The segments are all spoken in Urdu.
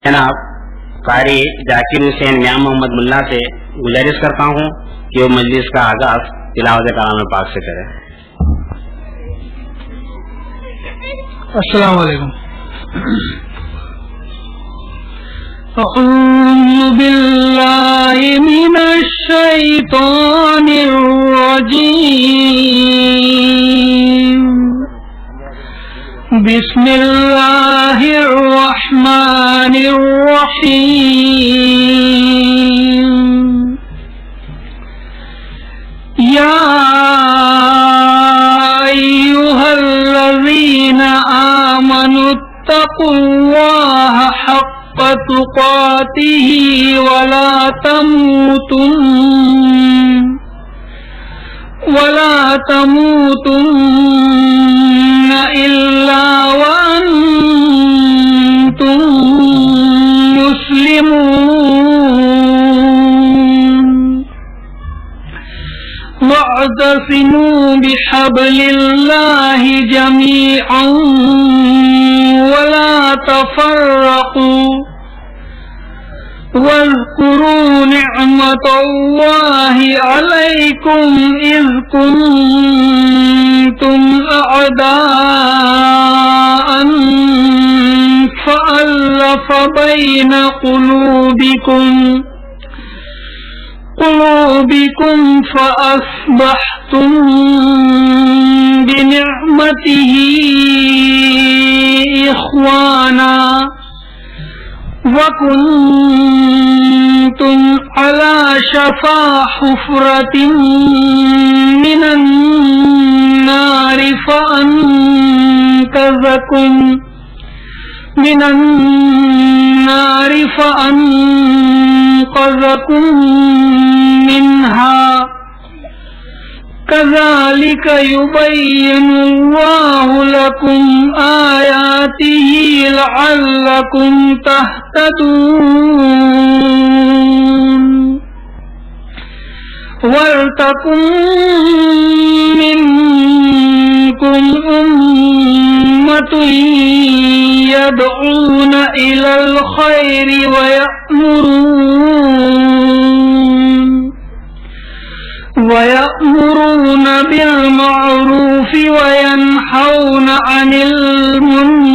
جناب قاری ذاکر حسین میاں محمد ملا سے گزارش کرتا ہوں کہ وہ مجلس کا آغاز تلاوت کلام پاک سے کرے. السلام علیکم. اعوذ باللہ من الشیطان الرجیم. بسم اللہ الرحمن الرحیم. یا ایھا الذین آمنوا اتقوا اللہ حق تقاته ولا تموتن إلا وأنتم مسلمون. واعتصموا بحبل الله جميعا ولا تفرقوا واذكروا نعمة الله عليكم إذ كنتم أعداء فألف بين قلوبكم فأصبحتم بنعمته إخوانا وكنتم على شفا حفرة من النار فأنقذكم منها. كذلك يبين الله لكم آياته لعلكم تهتدون. ولتكن منكم أمة يدعون إلى الخير ويأمرون بالمعروف وينهون عن المنكر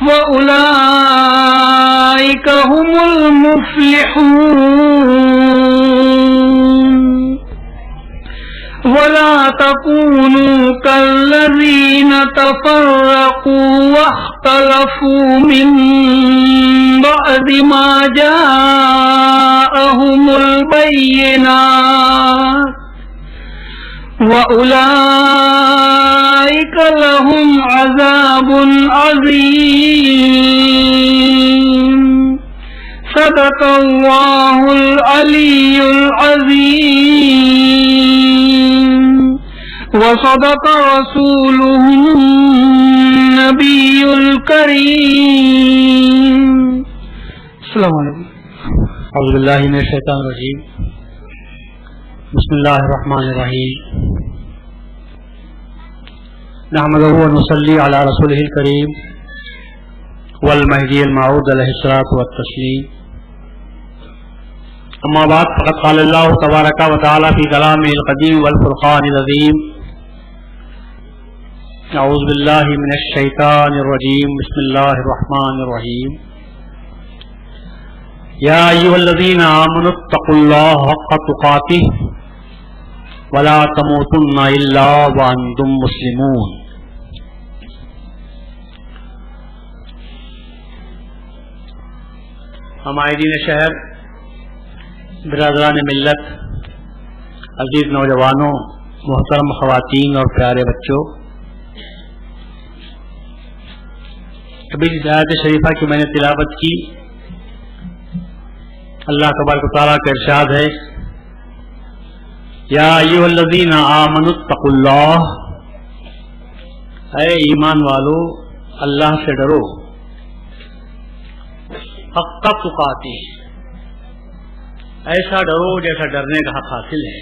وأولئك هم المفلحون. ولا تكونوا كالذين تفرقوا واختلفوا من بعد ما جاءهم البينات وأولئك لهم عذاب عظيم. صدق الله العلي العظيم وصدق رسوله النبي الكريم. السلام علیکم. اعوذ باللہ من الشیطان الرجیم. بسم اللہ الرحمن الرحیم. نحمدہ ونصلی علی رسولہ الکریم والمہدی الموعود علیہ الصلاۃ والتسلیم. اما بعد فقد قال اللہ تبارک و تعالی فی کلامہ القدیم والفرقان العظیم. اعوذ باللہ من الشیطان الرجیم. بسم اللہ الرحمن الرحیم. یا ایھا الذین آمنوا اتقوا اللہ حق تقاتہ ولا تموتن الا وانتم مسلمون. ہمارین شہر، برادران ملت، عزیز نوجوانوں، محترم خواتین اور پیارے بچوں، ابھی جس آیت شریفہ کی میں نے تلاوت کی، اللہ تبارک و تعالیٰ کا ارشاد ہے یا ایھا الذین آمنوا اتقوا اللہ، اے ایمان والو اللہ سے ڈرو، حق تقاتہ، ایسا ڈرو جیسا ڈرنے کا حق حاصل ہے.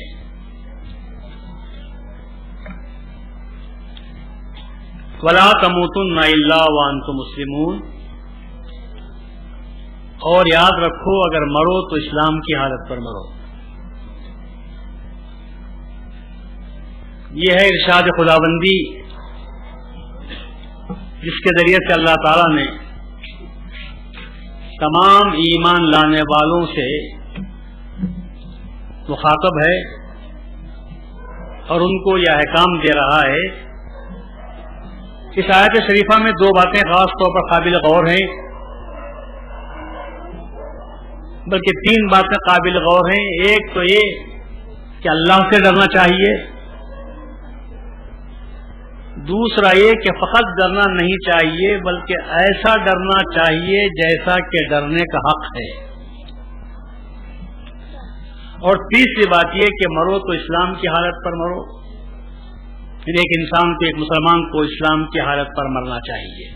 ولا تموتن الا وانتم مسلمون، اور یاد رکھو اگر مرو تو اسلام کی حالت پر مرو۔ یہ ہے ارشاد خداوندی جس کے ذریعے سے اللہ تعالیٰ نے تمام ایمان لانے والوں سے مخاطب ہے اور ان کو یہ احکام دے رہا ہے۔ اس آیت شریفہ میں دو باتیں خاص طور پر قابل غور ہیں، بلکہ تین باتیں قابل غور ہیں۔ ایک تو یہ کہ اللہ سے ڈرنا چاہیے، دوسرا یہ کہ فقط ڈرنا نہیں چاہیے بلکہ ایسا ڈرنا چاہیے جیسا کہ ڈرنے کا حق ہے، اور تیسری بات یہ کہ مرو تو اسلام کی حالت پر مرو، یعنی ایک انسان کو، ایک مسلمان کو اسلام کی حالت پر مرنا چاہیے۔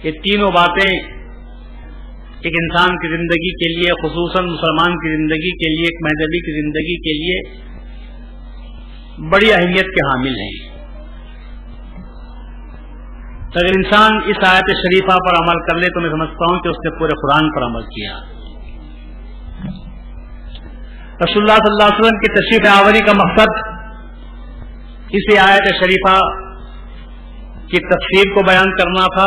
یہ تینوں باتیں ایک انسان کی زندگی کے لیے، خصوصاً مسلمان کی زندگی کے لیے، ایک مہذبی کی زندگی کے لیے بڑی اہمیت کے حامل ہیں۔ تو اگر انسان اس آیت شریفہ پر عمل کر لے تو میں سمجھتا ہوں کہ اس نے پورے قرآن پر عمل کیا۔ رسول اللہ صلی اللہ علیہ وسلم کی تشریف آوری کا مقصد اسی آیت شریفہ کی تفسیر کو بیان کرنا تھا،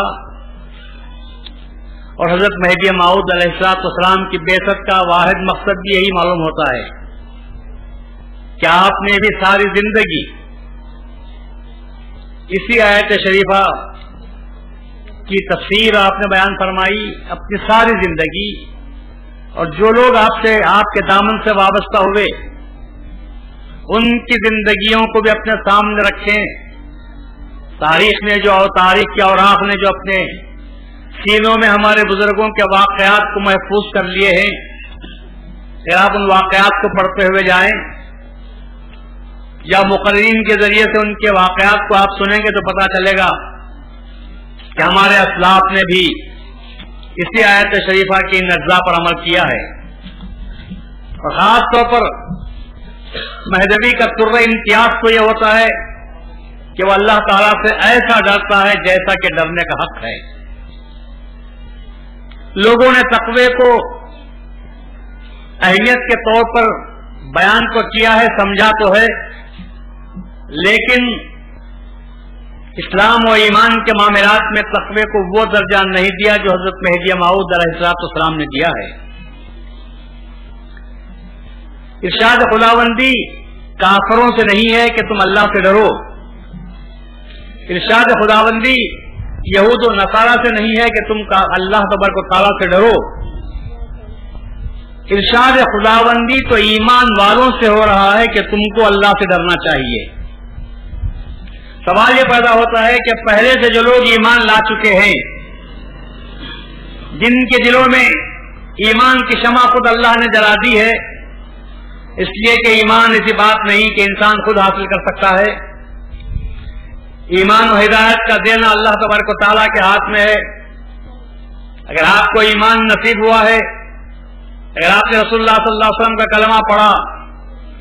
اور حضرت مہدی موعود علیہ السلام کی بعثت کا واحد مقصد بھی یہی معلوم ہوتا ہے کہ آپ نے بھی ساری زندگی اسی آیت شریفہ کی تفسیر آپ نے بیان فرمائی، اپنی ساری زندگی، اور جو لوگ آپ کے دامن سے وابستہ ہوئے ان کی زندگیوں کو بھی اپنے سامنے رکھیں۔ تاریخ نے جو، تاریخ کے اوراق نے جو اپنے سینوں میں ہمارے بزرگوں کے واقعات کو محفوظ کر لیے ہیں، اگر آپ ان واقعات کو پڑھتے ہوئے جائیں یا مقررین کے ذریعے سے ان کے واقعات کو آپ سنیں گے تو پتہ چلے گا کہ ہمارے اسلاف نے بھی اسی آیت شریفہ کی نزلہ پر عمل کیا ہے، اور خاص طور پر مہدوی کا طرز امتیاز تو یہ ہوتا ہے کہ وہ اللہ تعالیٰ سے ایسا ڈرتا ہے جیسا کہ ڈرنے کا حق ہے۔ لوگوں نے تقوی کو اہمیت کے طور پر بیان تو کیا ہے، سمجھا تو ہے، لیکن اسلام و ایمان کے معاملات میں تقوی کو وہ درجہ نہیں دیا جو حضرت مہدی موعود علیہ السلام نے دیا ہے۔ ارشاد خداوندی کافروں سے نہیں ہے کہ تم اللہ سے ڈرو، ارشاد خداوندی یہود و نصارہ سے نہیں ہے کہ تم اللہ تبارک و تعالیٰ سے ڈرو، ارشاد خداوندی تو ایمان والوں سے ہو رہا ہے کہ تم کو اللہ سے ڈرنا چاہیے۔ سوال یہ پیدا ہوتا ہے کہ پہلے سے جو لوگ ایمان لا چکے ہیں، جن کے دلوں میں ایمان کی شمع خود اللہ نے جلا دی ہے، اس لیے کہ ایمان ایسی بات نہیں کہ انسان خود حاصل کر سکتا ہے، ایمان و ہدایت کا دینا اللہ تبارک و تعالیٰ کے ہاتھ میں ہے۔ اگر آپ کو ایمان نصیب ہوا ہے، اگر آپ نے رسول اللہ صلی اللہ علیہ وسلم کا کلمہ پڑھا،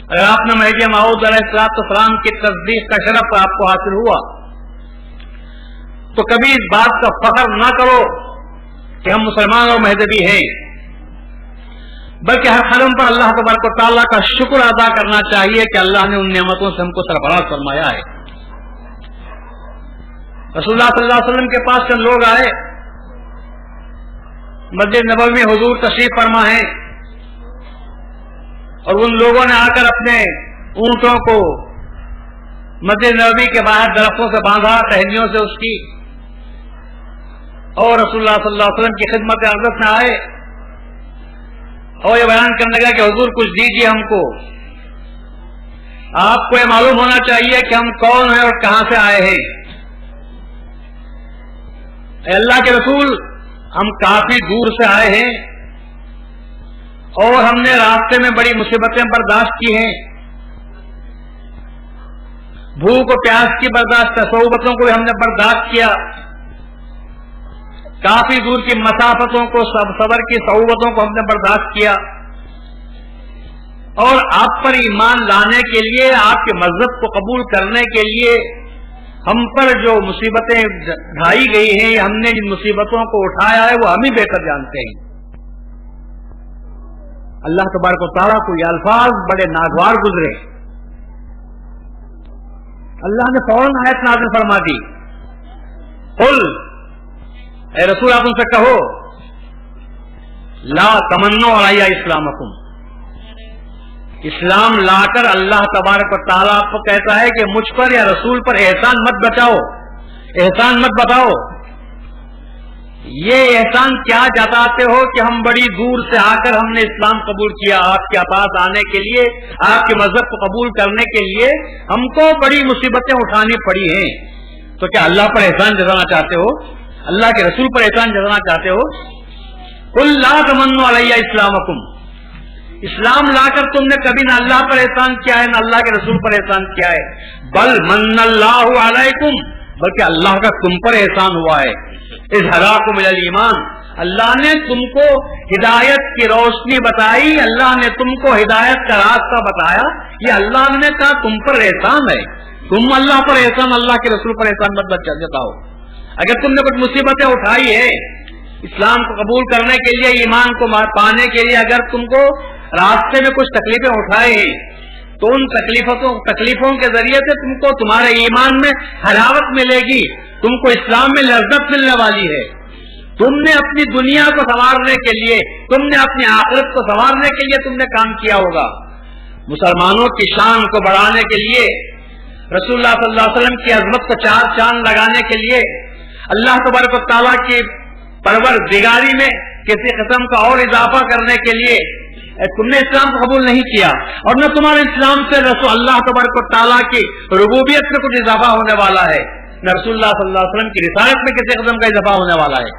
اگر آپ نے مہدی موعود علیہ السلام کی تصدیق کا شرف آپ کو حاصل ہوا، تو کبھی اس بات کا فخر نہ کرو کہ ہم مسلمان اور مہذبی ہیں، بلکہ ہر قدم پر اللہ تبارک و تعالیٰ کا شکر ادا کرنا چاہیے کہ اللہ نے ان نعمتوں سے ہم کو سرفراز فرمایا ہے۔ رسول اللہ صلی اللہ علیہ وسلم کے پاس چند لوگ آئے، مسجد نبوی میں حضور تشریف فرما ہے، اور ان لوگوں نے آ کر اپنے اونٹوں کو مسجد نبوی کے باہر درختوں سے باندھا، ٹہنیوں سے اس کی، اور رسول اللہ صلی اللہ علیہ وسلم کی خدمت عرضت میں آئے اور یہ بیان کرنے لگا کہ حضور کچھ دیجیے ہم کو، آپ کو یہ معلوم ہونا چاہیے کہ ہم کون ہیں اور کہاں سے آئے ہیں۔ اے اللہ کے رسول، ہم کافی دور سے آئے ہیں اور ہم نے راستے میں بڑی مصیبتیں برداشت کی ہیں، بھوک و پیاس کی برداشت، صعوبتوں کو بھی ہم نے برداشت کیا، کافی دور کی مسافتوں کو، صبر کی صعوبتوں کو ہم نے برداشت کیا، اور آپ پر ایمان لانے کے لیے، آپ کے مذہب کو قبول کرنے کے لیے ہم پر جو مصیبتیں ڈھائی گئی ہیں، ہم نے جن مصیبتوں کو اٹھایا ہے وہ ہم ہی بہتر جانتے ہیں. اللہ تبارک و تعالیٰ کو یہ الفاظ بڑے ناگوار گزرے. اللہ نے فوراً آیت نازل فرما دی، قل، اے رسول آپ ان سے کہو، لا تمنوا علی اسلامکم، اسلام لا کر اللہ تبارک و تعالیٰ آپ کو کہتا ہے کہ مجھ پر یا رسول پر احسان مت بچاؤ، احسان مت بتاؤ. یہ احسان کیا جتاتے ہو کہ ہم بڑی دور سے آ کر ہم نے اسلام قبول کیا، آپ کے پاس آنے کے لیے، آپ کے مذہب کو قبول کرنے کے لیے ہم کو بڑی مصیبتیں اٹھانی پڑی ہیں. تو کیا اللہ پر احسان جتانا چاہتے ہو، اللہ کے رسول پر احسان جتانا چاہتے ہو؟ قل لا تمنوا علی اسلامکم، اسلام لا کر تم نے کبھی نہ اللہ پر احسان کیا ہے نہ اللہ کے رسول پر احسان کیا ہے. بل من اللہ علیکم، بلکہ اللہ کا تم پر احسان ہوا ہے. اذ ہداکم الی الایمان، اللہ نے تم کو ہدایت کی روشنی بتائی، اللہ نے تم کو ہدایت کا راستہ بتایا. یہ اللہ نے کہا تم پر احسان ہے، تم اللہ پر احسان، اللہ کے رسول پر احسان مت جتاؤ. اگر تم نے کچھ مصیبتیں اٹھائی ہے اسلام کو قبول کرنے کے لیے، ایمان کو پانے کے لیے، اگر تم کو راستے میں کچھ تکلیفیں اٹھائے ہیں تو ان تکلیفوں کے ذریعے سے تم کو تمہارے ایمان میں حلاوت ملے گی، تم کو اسلام میں لذت ملنے والی ہے. تم نے اپنی دنیا کو سنوارنے کے لیے، تم نے اپنی آخرت کو سنوارنے کے لیے تم نے کام کیا ہوگا. مسلمانوں کی شان کو بڑھانے کے لیے، رسول اللہ صلی اللہ علیہ وسلم کی عظمت کو چار چاند لگانے کے لیے، اللہ تبارک و تعالیٰ کی پروردگاری میں کسی قسم کا اور اضافہ کرنے کے لیے تم نے اسلام کو قبول نہیں کیا، اور نہ تمہارے اسلام سے رسول اللہ تبارک و تعالیٰ کی ربوبیت میں کچھ اضافہ ہونے والا ہے، نہ رسول اللہ صلی اللہ علیہ وسلم کی رسالت میں کسی قسم کا اضافہ ہونے والا ہے.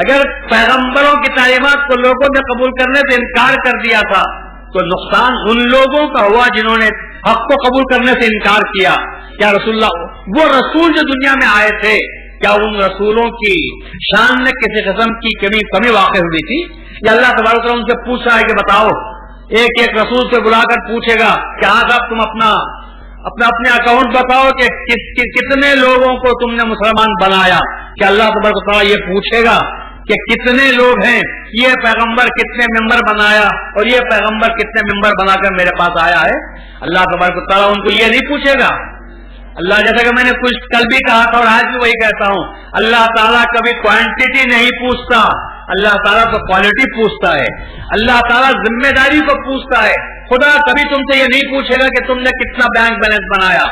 اگر پیغمبروں کی تعلیمات کو لوگوں نے قبول کرنے سے انکار کر دیا تھا تو نقصان ان لوگوں کا ہوا جنہوں نے حق کو قبول کرنے سے انکار کیا. کیا رسول اللہ، وہ رسول جو دنیا میں آئے تھے، کیا ان رسولوں کی شان میں کسی قسم کی کمی واقع ہوئی تھی؟ یا اللہ تبارک و تعالیٰ ان سے پوچھ رہا ہے کہ بتاؤ، ایک ایک رسول سے بلا کر پوچھے گا کہ ہاں صاحب تم اپنے اکاؤنٹ بتاؤ کہ کتنے لوگوں کو تم نے مسلمان بنایا. کہ اللہ تبارک و تعالیٰ یہ پوچھے گا کہ کتنے لوگ ہیں، یہ پیغمبر کتنے ممبر بنایا اور یہ پیغمبر کتنے ممبر بنا کر میرے پاس آیا ہے؟ اللہ تبارک و تعالیٰ ان کو یہ نہیں پوچھے گا. اللہ، جیسا کہ میں نے کچھ کل بھی کہا تھا اور آج بھی وہی کہتا ہوں، اللہ تعالیٰ کبھی کوانٹٹی نہیں پوچھتا، اللہ تعالیٰ تو کوالٹی پوچھتا ہے. اللہ تعالیٰ ذمہ داری کو پوچھتا ہے. خدا کبھی تم سے یہ نہیں پوچھے گا کہ تم نے کتنا بینک بیلنس بنایا.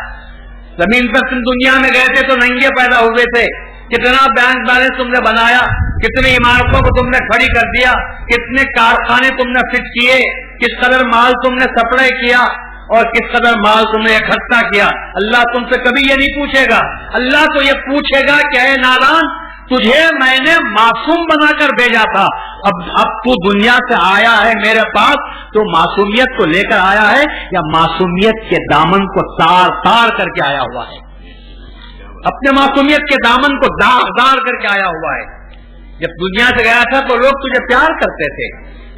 زمین پر تم دنیا میں گئے تھے تو ننگے پیدا ہوئے تھے، کتنا بینک بیلنس تم نے بنایا، کتنی عمارتوں کو تم نے کھڑی کر دیا، کتنے کارخانے تم نے فٹ کیے، کس قدر مال تم نے سپلائی کیا اور کس قدر مال تم نے اکٹھا کیا. اللہ تم سے کبھی یہ نہیں پوچھے گا. اللہ تو یہ پوچھے گا کہ اے نادان، تجھے میں نے معصوم بنا کر بھیجا تھا، اب تو دنیا سے آیا ہے میرے پاس تو معصومیت کو لے کر آیا ہے یا معصومیت کے دامن کو تار تار کر کے آیا ہوا ہے؟ اپنے معصومیت کے دامن کو داغدار کر کے آیا ہوا ہے. جب دنیا سے گیا تھا تو لوگ تجھے پیار کرتے تھے،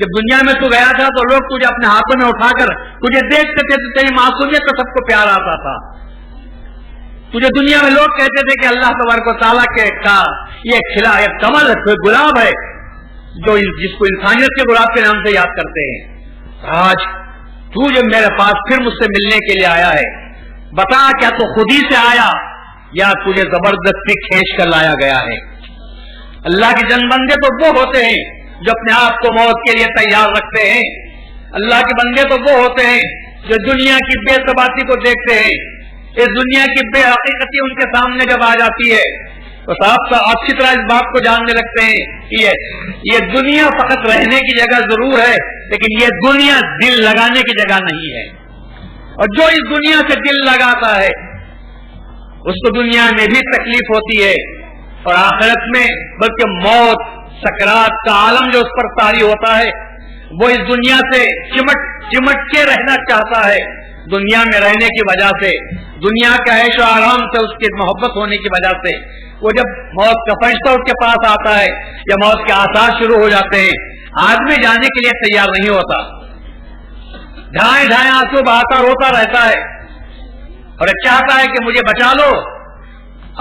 جب دنیا میں تو گیا تھا تو لوگ تجھے اپنے ہاتھوں میں اٹھا کر تجھے دیکھتے تھے تو تیری معصومیت کو سب کو پیار آتا تھا. تجھے دنیا میں لوگ کہتے تھے کہ اللہ تبارک و تعالیٰ کے کا یہ کھلا ایک کمل ہے، گلاب ہے، جو جس کو انسانیت کے گلاب کے نام سے یاد کرتے ہیں. آج تو جب میرے پاس پھر مجھ سے ملنے کے لیے آیا ہے، بتا کیا تو خود ہی سے آیا یا تجھے زبردستی کھینچ کر لایا گیا ہے؟ اللہ کے جن بندے تو وہ ہوتے ہیں جو اپنے آپ کو موت کے لیے تیار رکھتے ہیں. اللہ کے بندے تو وہ ہوتے ہیں جو دنیا کی بے ثباتی کو دیکھتے ہیں. اس دنیا کی بے حقیقتی ان کے سامنے جب آ جاتی ہے تو صاحب اچھی طرح اس بات کو جاننے لگتے ہیں کہ یہ دنیا فقط رہنے کی جگہ ضرور ہے، لیکن یہ دنیا دل لگانے کی جگہ نہیں ہے. اور جو اس دنیا سے دل لگاتا ہے اس کو دنیا میں بھی تکلیف ہوتی ہے اور آخرت میں، بلکہ موت سکرات کا عالم جو اس پر طاری ہوتا ہے، وہ اس دنیا سے چمٹ کے رہنا چاہتا ہے. دنیا میں رہنے کی وجہ سے، دنیا کے عیش و آرام سے اس کی محبت ہونے کی وجہ سے، وہ جب موت کا فرشتہ اس کے پاس آتا ہے یا موت کے آثار شروع ہو جاتے ہیں، آدمی جانے کے لیے تیار نہیں ہوتا. ڈھائیں ڈھائیں آنسو بہاتا روتا رہتا ہے اور چاہتا ہے کہ مجھے بچا لو،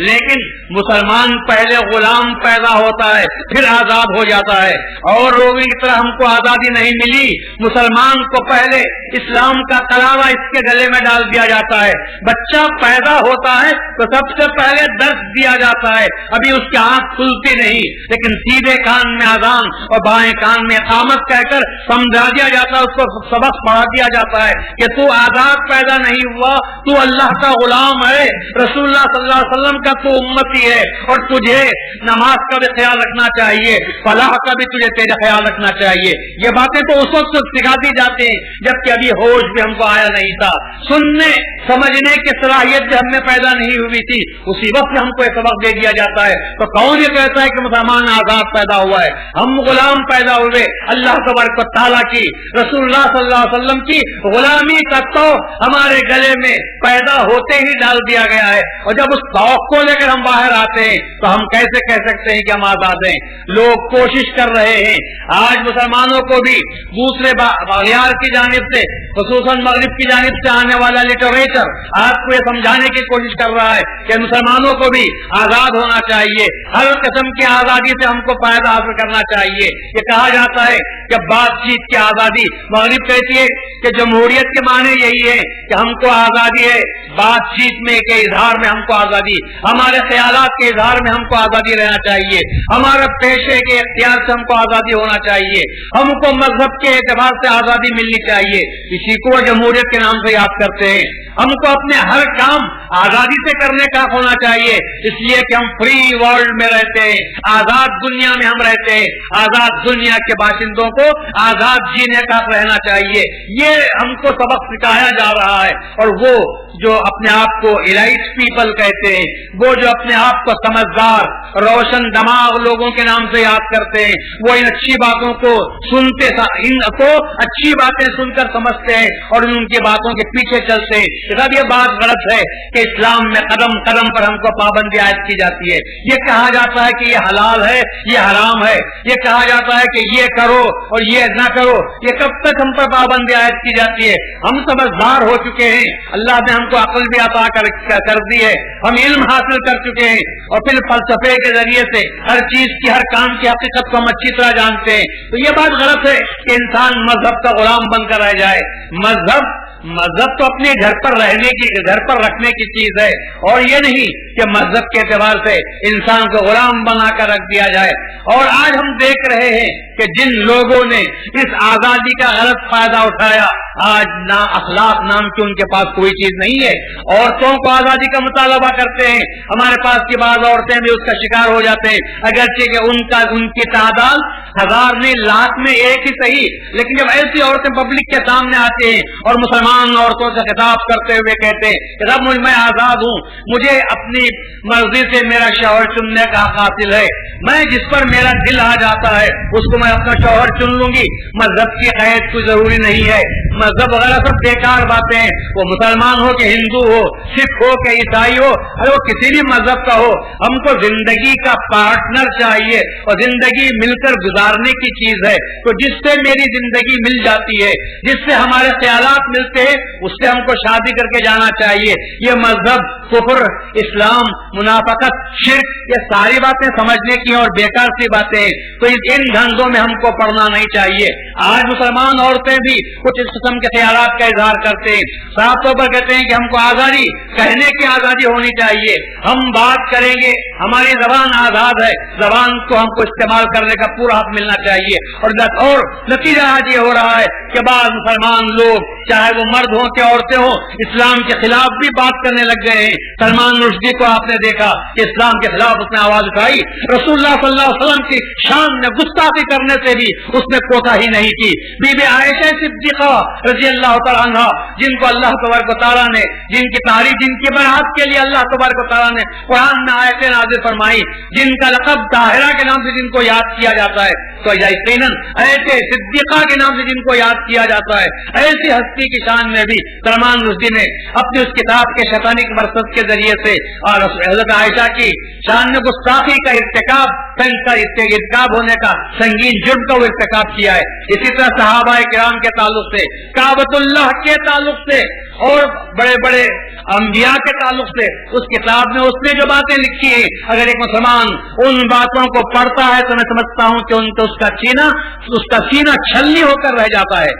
لیکن مسلمان پہلے غلام پیدا ہوتا ہے پھر آزاد ہو جاتا ہے، اور لوگوں کی طرح ہم کو آزادی نہیں ملی۔ مسلمان کو پہلے اسلام کا تلاوہ اس کے گلے میں ڈال دیا جاتا ہے۔ بچہ پیدا ہوتا ہے تو سب سے پہلے درس دیا جاتا ہے، ابھی اس کی آنکھ کھلتی نہیں، لیکن سیدھے کان میں اذان اور بائیں کان میں اقامت کہہ کر سمجھا دیا جاتا ہے، اس کو سبق پڑھا دیا جاتا ہے کہ تو آزاد پیدا نہیں ہوا، تو اللہ کا غلام ہے، رسول اللہ صلی اللہ علیہ وسلم کا تو امتی ہے، اور تجھے نماز کا بھی خیال رکھنا چاہیے، فلاح کا بھی تجھے تیرا خیال رکھنا چاہیے۔ یہ باتیں تو اس وقت سکھا دی جاتی ہیں جبکہ ابھی ہوش بھی ہم کو آیا نہیں تھا، سننے سمجھنے کی صلاحیت بھی ہم میں پیدا نہیں ہوئی تھی، اسی وقت ہم کو یہ سبق دے دیا جاتا ہے۔ تو کون یہ کہتا ہے کہ مسلمان آزاد پیدا ہوا ہے؟ ہم غلام پیدا ہوئے، اللہ تبارک و تعالیٰ کی، رسول اللہ صلی اللہ علیہ وسلم کی غلامی کا تو ہمارے گلے میں پیدا ہوتے ہی ڈال دیا گیا ہے، اور جب اس توق کو لے کر ہم باہر آتے ہیں تو ہم کیسے کہہ سکتے ہیں کہ ہم آزاد ہیں؟ لوگ کوشش کر رہے ہیں آج مسلمانوں کو بھی دوسرے اغیار کی جانب سے، خصوصاً مغرب کی جانب سے آنے والا لٹریچر آپ کو یہ سمجھانے کی کوشش کر رہا ہے کہ مسلمانوں کو بھی آزاد ہونا چاہیے، ہر قسم کی آزادی سے ہم کو فائدہ حاصل کرنا چاہیے۔ یہ کہا جاتا ہے کہ بات چیت کی آزادی، مغرب کہتی ہے کہ جمہوریت کے معنی یہی ہے کہ ہم کو آزادی ہے بات چیت میں کے اظہار میں، ہم کو آزادی، ہمارے خیالات کے اظہار میں ہم کو آزادی رہنا چاہیے، ہمارے پیشے کے اختیار سے ہم کو آزادی ہونا چاہیے، ہم کو مذہب کے اعتبار سے آزادی ملنی چاہیے، اسی کو جمہوریت کے نام سے یاد کرتے ہیں۔ ہم کو اپنے ہر کام آزادی سے کرنے کا ہونا چاہیے، اس لیے کہ ہم فری ورلڈ میں رہتے ہیں، آزاد دنیا میں ہم رہتے ہیں، آزاد دنیا کے باشندوں کو آزاد جینے کا رہنا چاہیے، یہ ہم کو سبق سکھایا جا رہا ہے۔ اور وہ جو اپنے آپ کو ایلائٹ پیپل کہتے ہیں، وہ جو اپنے آپ کو سمجھدار روشن دماغ لوگوں کے نام سے یاد کرتے ہیں، وہ ان اچھی باتوں کو سنتے، ان کو اچھی باتیں سن کر سمجھتے ہیں اور ان کی باتوں کے پیچھے چلتے ہیں۔ جب یہ بات غلط ہے کہ اسلام میں قدم قدم پر ہم کو پابندی عائد کی جاتی ہے، یہ کہا جاتا ہے کہ یہ حلال ہے، یہ حرام ہے، یہ کہا جاتا ہے کہ یہ کرو اور یہ نہ کرو، یہ کب تک ہم پر پابندی عائد کی جاتی ہے؟ ہم سمجھدار ہو چکے ہیں، اللہ نے ہم کو عقل بھی عطا کر دی ہے، ہم علم حاصل کر چکے ہیں، اور پھر فلسفے کے ذریعے سے ہر چیز کی، ہر کام کی حقیقت کو ہم اچھی طرح جانتے ہیں۔ تو یہ بات غلط ہے کہ انسان مذہب کا غلام بن کر رہ جائے۔ مذہب تو اپنے گھر پر رہنے کی، گھر پر رکھنے کی چیز ہے، اور یہ نہیں کہ مذہب کے اعتبار سے انسان کو غلام بنا کر رکھ دیا جائے۔ اور آج ہم دیکھ رہے ہیں کہ جن لوگوں نے اس آزادی کا غلط فائدہ اٹھایا، آج نہ اخلاق نام کی ان کے پاس کوئی چیز نہیں ہے، عورتوں کو آزادی کا مطالبہ کرتے ہیں، ہمارے پاس کی بعض عورتیں بھی اس کا شکار ہو جاتے ہیں، اگرچہ کہ ان کی تعداد ہزار نہیں لاکھ میں ایک ہی صحیح، لیکن جب ایسی عورتیں پبلک کے سامنے آتے ہیں اور مسلمان عورتوں سے خطاب کرتے ہوئے کہتے ہیں کہ رب میں آزاد ہوں، مجھے اپنی مرضی سے میرا شوہر چننے کا حق حاصل ہے، میں جس پر میرا دل آ جاتا ہے اس کو میں اپنا شوہر چن لوں گی، مذہب کی قید کوئی ضروری نہیں ہے، مذہب وغیرہ سب بیکار باتیں ہیں، وہ مسلمان ہو کہ ہندو ہو، سکھ ہو کہ عیسائی ہو، ارے وہ کسی بھی مذہب کا ہو، ہم کو زندگی کا پارٹنر چاہیے اور زندگی مل کر گزارنے کی چیز ہے۔ تو جس سے میری زندگی مل جاتی ہے، جس سے ہمارے خیالات ملتے ہیں، اس سے ہم کو شادی کر کے جانا چاہیے۔ یہ مذہب، کفر، اسلام، منافقت، شرک، یہ ساری باتیں سمجھنے کی اور بیکار سی باتیں ہیں، تو ان دھندوں میں ہم کو پڑنا نہیں چاہیے۔ آج مسلمان عورتیں بھی کچھ اس قسم کے خیالات کا اظہار کرتے ہیں، صاف طور پر کہتے ہیں کہ ہم کو آزادی، کہنے کی آزادی ہونی چاہیے، ہم بات کریں گے، ہماری زبان آزاد ہے، زبان کو ہم کو استعمال کرنے کا پورا حق ملنا چاہیے۔ اور نتیجہ آج یہ ہو رہا ہے کہ بعض مسلمان لوگ، چاہے وہ مرد ہوں کہ عورتیں ہوں، اسلام کے خلاف بھی بات کرنے لگ گئے ہیں۔ سلمان رشدی کو آپ نے دیکھا کہ اسلام کے خلاف اس نے آواز اٹھائی، رسول اللہ صلی اللہ علیہ وسلم کی شان میں گستاخی کرنے سے بھی اس نے کوتاہی نہیں کی۔ بی بی عائشہ صدیقہ رضی اللہ تعالیٰ عنہ، جن کو اللہ تبارک و تعالیٰ نے، جن کی تعریف، جن کی برات کے لیے اللہ تبارک و تعالیٰ نے قرآن میں آیتیں نازل فرمائی، جن کا لقب طاہرہ کے نام سے جن کو یاد کیا جاتا ہے، تو یقیناً ایسے صدیقہ کے نام سے جن کو یاد کیا جاتا ہے، ایسی ہستی کی شان میں بھی سلمان رشدی نے اپنی اس کتاب کے شیطانی مرصد کے ذریعے سے اور حضرت عائشہ کی شان میں گستاخی کا ارتکاب ہونے کا سنگین جرم کا وہ ارتکاب کیا ہے. اسی طرح صحابہ کرام کے تعلق سے، کعبۃ اللہ کے تعلق سے اور بڑے بڑے انبیاء کے تعلق سے اس کتاب میں اس نے جو باتیں لکھی ہیں، اگر ایک مسلمان ان باتوں کو پڑھتا ہے تو میں سمجھتا ہوں کہ ان کو اس کا سینہ چھلنی ہو کر رہ جاتا ہے.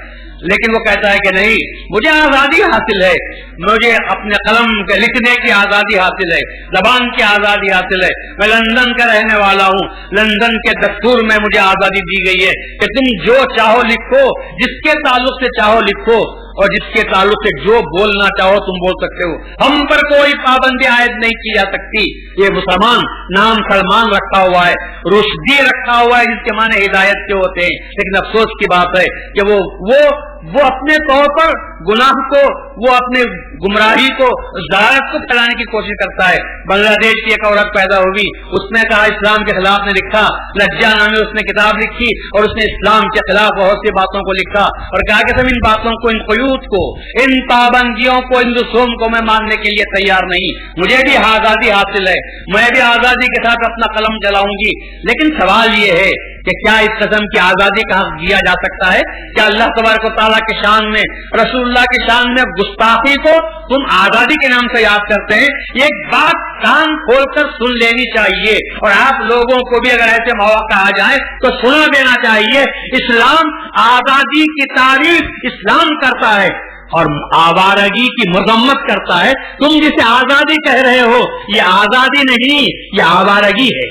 لیکن وہ کہتا ہے کہ نہیں، مجھے آزادی حاصل ہے، مجھے اپنے قلم کے لکھنے کی آزادی حاصل ہے، زبان کی آزادی حاصل ہے، میں لندن کا رہنے والا ہوں، لندن کے دستور میں مجھے آزادی دی گئی ہے کہ تم جو چاہو لکھو، جس کے تعلق سے چاہو لکھو، اور جس کے تعلق سے جو بولنا چاہو تم بول سکتے ہو، ہم پر کوئی پابندی عائد نہیں کی جا سکتی. یہ مسلمان نام سلمان رکھا ہوا ہے، رشدی رکھا ہوا ہے، جس کے معنی ہدایت کے ہوتے ہیں. لیکن افسوس کی بات ہے کہ وہ اپنے طور پر گناہ کو، وہ اپنے گمراہی کو، ضلالت کو پھیلانے کی کوشش کرتا ہے. بنگلہ دیش کی ایک عورت پیدا ہوئی، اس نے کہا اسلام کے خلاف نے لکھا، لجا نامی اس نے کتاب لکھی اور اس نے اسلام کے خلاف بہت سی باتوں کو لکھا اور کہا کہ ان باتوں کو، ان قیود کو، ان پابندیوں کو، ان رسوم کو میں ماننے کے لیے تیار نہیں. مجھے بھی آزادی حاصل ہے، میں بھی آزادی کے ساتھ اپنا قلم چلاؤں گی. لیکن سوال یہ ہے کہ کیا اس قسم کی آزادی کا حق دیا جا سکتا ہے؟ کیا اللہ تبارک و تعالیٰ کی شان میں، رسول اللہ کی شان میں گستاخی کو تم آزادی کے نام سے یاد کرتے ہیں؟ یہ بات کان کھول کر سن لینی چاہیے اور آپ لوگوں کو بھی اگر ایسے مواقع آ جائیں تو سنا دینا چاہیے. اسلام آزادی کی تعریف اسلام کرتا ہے اور آوارگی کی مذمت کرتا ہے. تم جسے آزادی کہہ رہے ہو یہ آزادی نہیں، یہ آوارگی ہے.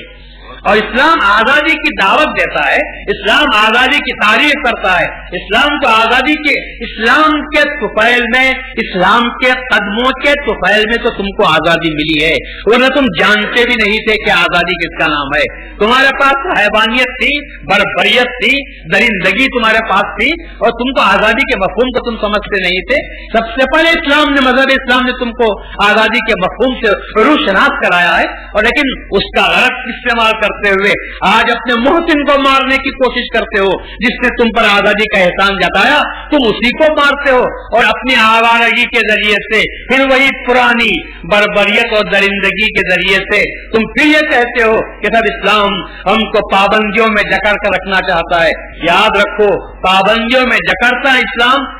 اور اسلام آزادی کی دعوت دیتا ہے، اسلام آزادی کی تعریف کرتا ہے. اسلام تو آزادی کے، اسلام کے طفیل میں، اسلام کے قدموں کے طفیل میں تو تم کو آزادی ملی ہے، ورنہ تم جانتے بھی نہیں تھے کہ آزادی کس کا نام ہے. تمہارے پاس حیوانیت تھی، بربریت تھی، درندگی تمہارے پاس تھی اور تم کو آزادی کے مفہوم کو تم سمجھتے نہیں تھے. سب سے پہلے اسلام نے، مذہب اسلام نے تم کو آزادی کے مفہوم سے روشناس کرایا ہے. اور لیکن اس کا غلط استعمال کرتے ہوئے آج اپنے محسن کو مارنے کی کوشش کرتے ہو، جس نے تم پر آزادی کا احسان جتایا، تم اسی کو مارتے ہو اور اپنی آوارگی کے ذریعے سے پھر وہی پرانی بربریت اور درندگی کے ذریعے سے تم پھر یہ کہتے ہو کہ سب اسلام ہم کو پابندیوں میں جکڑ کر رکھنا چاہتا ہے. یاد رکھو، پابندیوں میں جکڑتا اسلام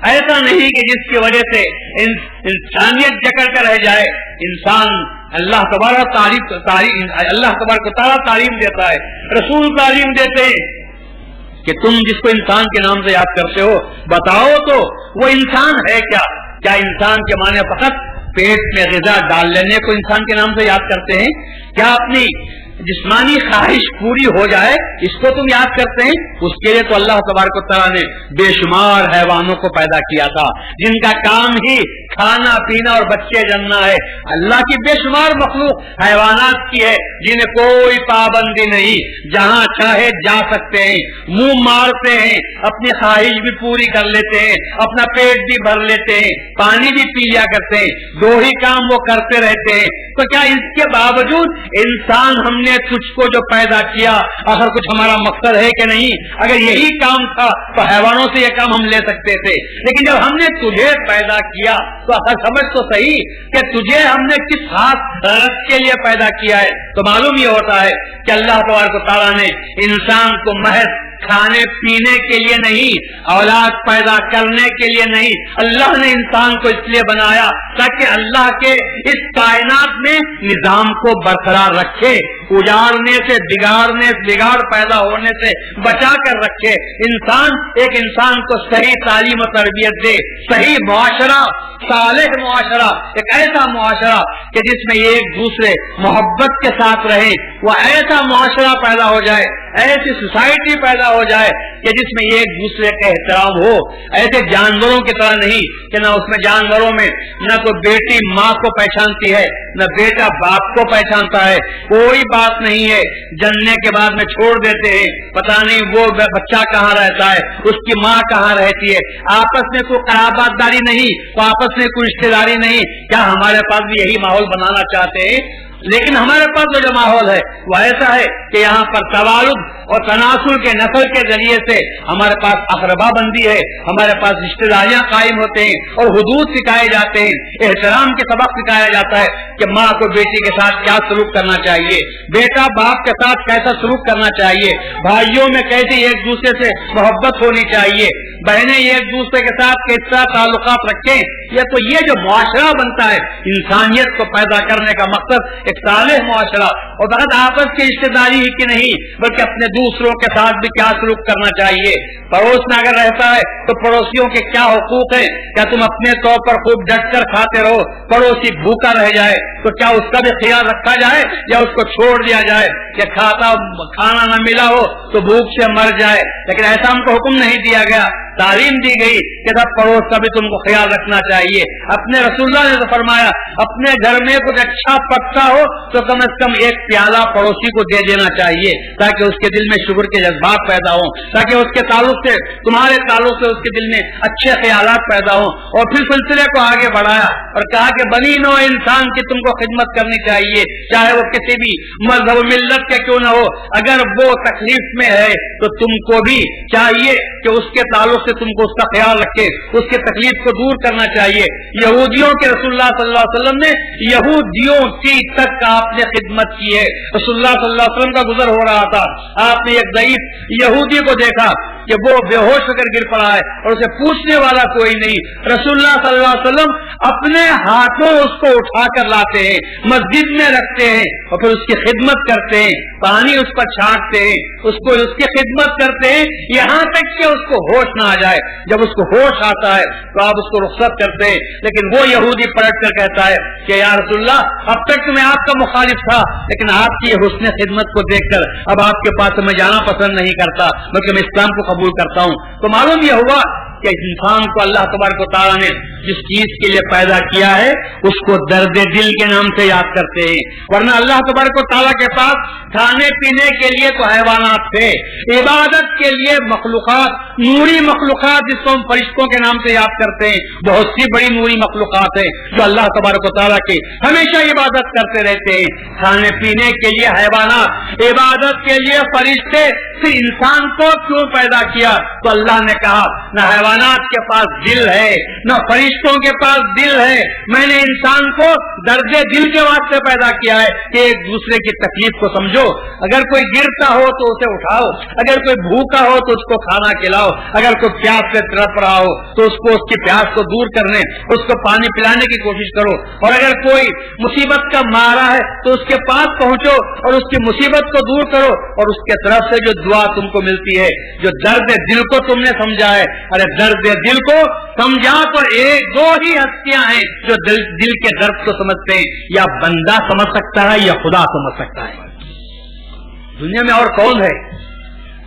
ایسا نہیں کہ جس کی وجہ سے انسانیت جکڑ کر رہ جائے. انسان اللہ تبارک و تعالیٰ تعلیم دیتا ہے، رسول تعلیم دیتے ہیں کہ تم جس کو انسان کے نام سے یاد کرتے ہو بتاؤ تو وہ انسان ہے کیا؟ کیا انسان کے معنی فقط پیٹ میں غذا ڈال لینے کو انسان کے نام سے یاد کرتے ہیں؟ کیا اپنی جسمانی خواہش پوری ہو جائے اس کو تم یاد کرتے ہیں؟ اس کے لیے تو اللہ تبارک و تعالیٰ نے بے شمار حیوانوں کو پیدا کیا تھا جن کا کام ہی کھانا پینا اور بچے جننا ہے. اللہ کی بے شمار مخلوق حیوانات کی ہے جنہیں کوئی پابندی نہیں، جہاں چاہے جا سکتے ہیں، منہ مارتے ہیں، اپنی خواہش بھی پوری کر لیتے ہیں، اپنا پیٹ بھی بھر لیتے ہیں، پانی بھی پی لیا کرتے ہیں، دو ہی کام وہ کرتے رہتے ہیں. تو کیا اس کے باوجود انسان ہم نے تجھ کو جو پیدا کیا آخر کچھ ہمارا مقصد ہے کہ نہیں؟ اگر یہی کام تھا تو حیوانوں سے یہ کام ہم لے سکتے تھے. لیکن جب ہم نے تجھے پیدا کیا تو آخر سمجھ تو صحیح کہ تجھے ہم نے کس خاص غرض کے لیے پیدا کیا ہے. تو معلوم یہ ہوتا ہے کہ اللہ تبارک و تعالیٰ نے انسان کو محض کھانے پینے کے لیے نہیں، اولاد پیدا کرنے کے لیے نہیں، اللہ نے انسان کو اس لیے بنایا تاکہ اللہ کے اس کائنات میں نظام کو برقرار رکھے، اجاڑنے سے، بگاڑ پیدا ہونے سے بچا کر رکھے. انسان کو صحیح تعلیم و تربیت دے، صحیح معاشرہ، صالح معاشرہ، ایک ایسا معاشرہ کہ جس میں ایک دوسرے محبت کے ساتھ رہے. وہ ایسا معاشرہ پیدا ہو جائے، ایسی سوسائٹی پیدا ہو جائے کہ جس میں ایک دوسرے کا احترام ہو. ایسے جانوروں کی طرح نہیں کہ نہ اس میں جانوروں میں نہ تو بیٹی ماں کو پہچانتی ہے نہ بیٹا باپ کو پہچانتا ہے، کوئی بات نہیں ہے. جننے کے بعد میں چھوڑ دیتے ہیں، پتہ نہیں وہ بچہ کہاں رہتا ہے، اس کی ماں کہاں رہتی ہے، آپس میں کوئی قرابت داری نہیں، تو آپس میں کوئی رشتے داری نہیں. کیا ہمارے پاس بھی یہی ماحول بنانا چاہتے ہیں؟ لیکن ہمارے پاس جو ماحول ہے وہ ایسا ہے کہ یہاں پر توالد اور تناسل کے نسل کے ذریعے سے ہمارے پاس اقربا بندی ہے، ہمارے پاس رشتے داریاں قائم ہوتے ہیں اور حدود سکھائے جاتے ہیں، احترام کے سبق سکھایا جاتا ہے کہ ماں کو بیٹی کے ساتھ کیا سلوک کرنا چاہیے، بیٹا باپ کے ساتھ کیسا سلوک کرنا چاہیے، بھائیوں میں کیسے ایک دوسرے سے محبت ہونی چاہیے، بہنیں ایک دوسرے کے ساتھ کس طرح تعلقات رکھیں۔ یہ جو معاشرہ بنتا ہے انسانیت کو پیدا کرنے کا مقصد ایک صالح معاشرہ، اور فقط آپس کی رشتے داری ہی کی نہیں بلکہ اپنے دوسروں کے ساتھ بھی کیا سلوک کرنا چاہیے۔ پڑوس میں اگر رہتا ہے تو پڑوسیوں کے کیا حقوق ہیں، کیا تم اپنے طور پر خوب ڈٹ کر کھاتے رہو، پڑوسی بھوکا رہ جائے تو کیا اس کا بھی خیال رکھا جائے یا اس کو چھوڑ دیا جائے کہ کھانا نہ ملا ہو تو بھوک سے مر جائے؟ لیکن ایسا ہم کو حکم نہیں دیا گیا، تعلیم دی گئی کہ سب پڑوس کا بھی تم کو خیال رکھنا چاہیے۔ اپنے رسول اللہ نے تو فرمایا اپنے گھر میں کچھ اچھا پکا ہو تو کم از کم ایک پیالہ پڑوسی کو دے دینا چاہیے تاکہ اس کے دل میں شکر کے جذبات پیدا ہوں، تاکہ اس کے تعلق سے تمہارے تعلق سے اس کے دل میں اچھے خیالات پیدا ہوں۔ اور پھر سلسلے کو آگے بڑھایا اور کہا کہ بنی نوع انسان کی تم کو خدمت کرنی چاہیے، چاہے وہ کسی بھی مذہب ملت کے کیوں نہ ہو، اگر وہ تکلیف میں ہے تو تم کو بھی چاہیے کہ اس کے تعلق سے تم کو اس کا خیال رکھے، اس کے تکلیف کو دور کرنا چاہیے۔ یہودیوں کے رسول اللہ صلی اللہ علیہ وسلم نے یہودیوں کی تک آپ نے خدمت کی ہے۔ رسول اللہ صلی اللہ علیہ وسلم کا گزر ہو رہا تھا، آپ نے ایک ضعیف یہودی کو دیکھا کہ وہ بے ہوش ہو کر گر پڑا ہے اور اسے پوچھنے والا کوئی نہیں۔ رسول اللہ صلی اللہ علیہ وسلم اپنے ہاتھوں اس کو اٹھا کر لاتے ہیں، مسجد میں رکھتے ہیں اور پھر اس کی خدمت کرتے ہیں، پانی اس پر چھانٹتے ہیں، اس کی خدمت کرتے ہیں یہاں تک کہ اس کو ہوش نہ آ جائے۔ جب اس کو ہوش آتا ہے تو آپ اس کو رخصت کرتے ہیں، لیکن وہ یہودی پلٹ کر کہتا ہے کہ یا رسول اللہ اب تک تو میں آپ کا مخالف تھا، لیکن آپ کی حسن خدمت کو دیکھ کر اب آپ کے پاس میں جانا پسند نہیں کرتا بلکہ میں اسلام کو قبول کرتا ہوں۔ تو معلوم یہ ہوا کہ انسان کو اللہ تبارک و تعالیٰ نے جس چیز کے لیے پیدا کیا ہے اس کو درد دل کے نام سے یاد کرتے ہیں، ورنہ اللہ تبارک و تعالیٰ کے پاس کھانے پینے کے لیے تو حیوانات تھے، عبادت کے لیے مخلوقات، نوری مخلوقات جس کو ہم فرشتوں کے نام سے یاد کرتے ہیں، بہت سی بڑی نوری مخلوقات ہیں جو اللہ تبارک و تعالیٰ کی ہمیشہ عبادت کرتے رہتے ہیں۔ کھانے پینے کے لیے حیوانات، عبادت کے لیے فرشتے، پھر انسان کو کیوں پیدا کیا؟ تو اللہ نے کہا نہ حیوانات کے پاس دل ہے نہ فرشتوں کے پاس دل ہے، میں نے انسان کو درد دل کے واسطے پیدا کیا ہے کہ ایک دوسرے کی تکلیف کو سمجھو، اگر کوئی گرتا ہو تو اسے اٹھاؤ، اگر کوئی بھوکا ہو تو اس کو کھانا کھلاؤ، اگر کوئی پیاس سے تڑپ رہا ہو تو اس کو اس کی پیاس کو دور کرنے، اس کو پانی پلانے کی کوشش کرو، اور اگر کوئی مصیبت کا مارا ہے تو اس کے پاس پہنچو اور اس کی مصیبت کو دور کرو، اور اس کے طرف سے جو دعا تم کو ملتی ہے، جو درد دل کو تم نے سمجھا ہے، ارے درد دل کو سمجھا تو ایک دو ہی ہستیاں ہیں جو دل کے درد کو سمجھتے ہیں، یا بندہ سمجھ سکتا ہے یا خدا سمجھ سکتا ہے۔ دنیا میں اور کون ہے؟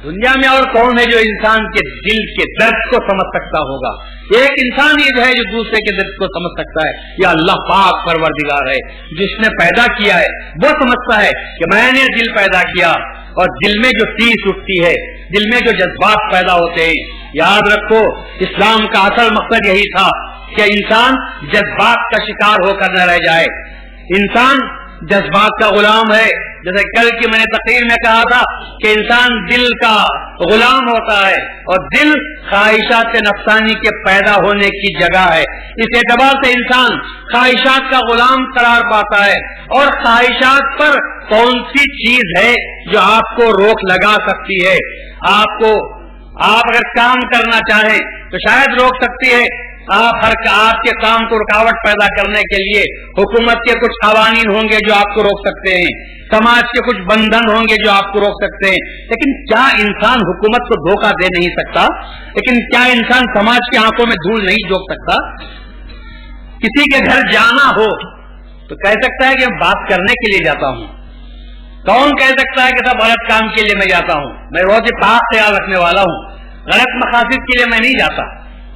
دنیا میں اور کون ہے جو انسان کے دل کے درد کو سمجھ سکتا ہوگا؟ ایک انسان ہی ہے جو دوسرے کے درد کو سمجھ سکتا ہے، یا اللہ پاک پروردگار ہے جس نے پیدا کیا ہے، وہ سمجھتا ہے کہ میں نے دل پیدا کیا، اور دل میں جو تیس اٹھتی ہے، دل میں جو جذبات پیدا ہوتے ہیں۔ یاد رکھو اسلام کا اصل مقصد یہی تھا کہ انسان جذبات کا شکار ہو کر نہ رہ جائے، انسان جذبات کا غلام ہے۔ جیسے کل کی میں نے تقریر میں کہا تھا کہ انسان دل کا غلام ہوتا ہے، اور دل خواہشات نفسانی کے پیدا ہونے کی جگہ ہے۔ اس اعتبار سے انسان خواہشات کا غلام قرار پاتا ہے، اور خواہشات پر کون سی چیز ہے جو آپ کو روک لگا سکتی ہے؟ آپ اگر کام کرنا چاہیں تو شاید روک سکتی ہے، آپ کے کام کو رکاوٹ پیدا کرنے کے لیے حکومت کے کچھ قوانین ہوں گے جو آپ کو روک سکتے ہیں، سماج کے کچھ بندھن ہوں گے جو آپ کو روک سکتے ہیں، لیکن کیا انسان حکومت کو دھوکہ دے نہیں سکتا؟ لیکن کیا انسان سماج کی آنکھوں میں دھول نہیں جھونک سکتا؟ کسی کے گھر جانا ہو تو کہہ سکتا ہے کہ میں بات کرنے کے لیے جاتا ہوں، کون کہہ سکتا ہے کہ سب غلط کام کے لیے میں جاتا ہوں، میں روز پاک خیال رکھنے والا ہوں، غلط مقاصد کے لیے میں نہیں جاتا۔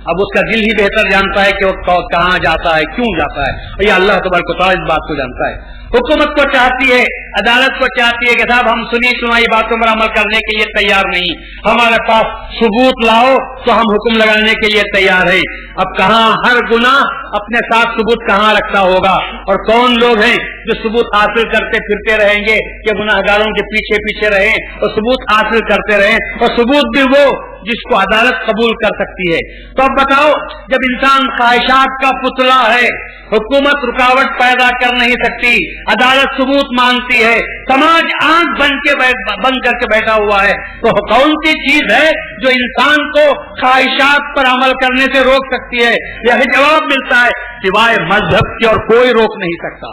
اب اس کا دل ہی بہتر جانتا ہے کہ وہ کہاں جاتا ہے، کیوں جاتا ہے، اور یہ اللہ تبارک و تعالیٰ اس بات کو جانتا ہے۔ حکومت کو چاہتی ہے، عدالت کو چاہتی ہے کہ صاحب ہم سنی سنائی باتوں پر عمل کرنے کے لیے تیار نہیں، ہمارے پاس ثبوت لاؤ تو ہم حکم لگانے کے لیے تیار ہیں۔ اب کہاں ہر گناہ اپنے ساتھ ثبوت کہاں رکھتا ہوگا، اور کون لوگ ہیں جو ثبوت حاصل کرتے پھرتے رہیں گے کہ گناہگاروں کے پیچھے پیچھے رہیں اور ثبوت حاصل کرتے رہیں، اور ثبوت بھی وہ جس کو عدالت قبول کر سکتی ہے۔ تو اب بتاؤ، جب انسان خواہشات کا پتلا ہے، حکومت رکاوٹ پیدا کر نہیں سکتی، عدالت ثبوت مانگتی ہے، سماج آنکھ بند کر کے بیٹھا ہوا ہے، تو کون سی چیز ہے جو انسان کو خواہشات پر عمل کرنے سے روک سکتی ہے؟ یہ جواب ملتا ہے سوائے مذہب کے اور کوئی روک نہیں سکتا۔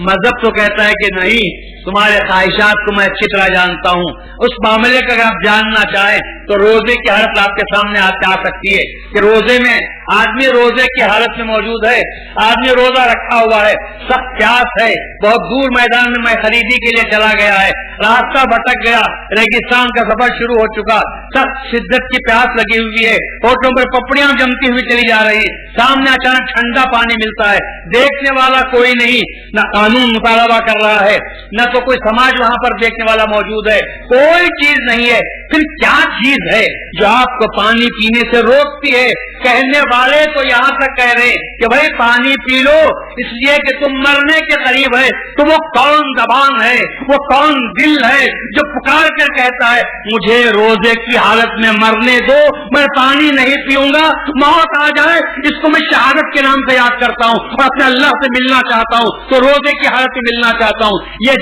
مذہب تو کہتا ہے کہ نہیں، تمہارے خواہشات کو میں اچھی طرح جانتا ہوں۔ اس معاملے کا اگر آپ جاننا چاہیں تو روزے کی حالت آپ کے سامنے آ سکتی ہے کہ روزے میں آدمی روزے کی حالت میں موجود ہے، آدمی روزہ رکھا ہوا ہے، سخت پیاس ہے، بہت دور میدان میں خریدی کے لیے چلا گیا ہے، راستہ بھٹک گیا، ریگستان کا سفر شروع ہو چکا، سخت شدت کی پیاس لگی ہوئی ہے، ہوٹلوں پر پپڑیاں جمتی ہوئی چلی جا رہی، سامنے اچانک ٹھنڈا پانی ملتا ہے، دیکھنے والا کوئی نہیں، نہ قانون مطالبہ کر رہا ہے، نہ تو کوئی سماج وہاں پر دیکھنے والا موجود ہے، کوئی چیز نہیں ہے، پھر کیا چیز ہے جو آپ کو پانی پینے سے روکتی ہے؟ کہنے والے تو یہاں تک کہہ رہے کہ بھائی پانی پی لو اس لیے کہ تم مرنے کے قریب ہے، تو وہ کون زبان ہے، وہ کون دل ہے جو پکار کر کہتا ہے مجھے روزے کی حالت میں مرنے دو، میں پانی نہیں پیوں گا، موت آ جائے اس کو میں شہادت کے نام سے یاد کرتا ہوں اور اپنے اللہ سے ملنا چاہتا ہوں، تو روزے کی حالت میں ملنا چاہتا ہوں۔ یہ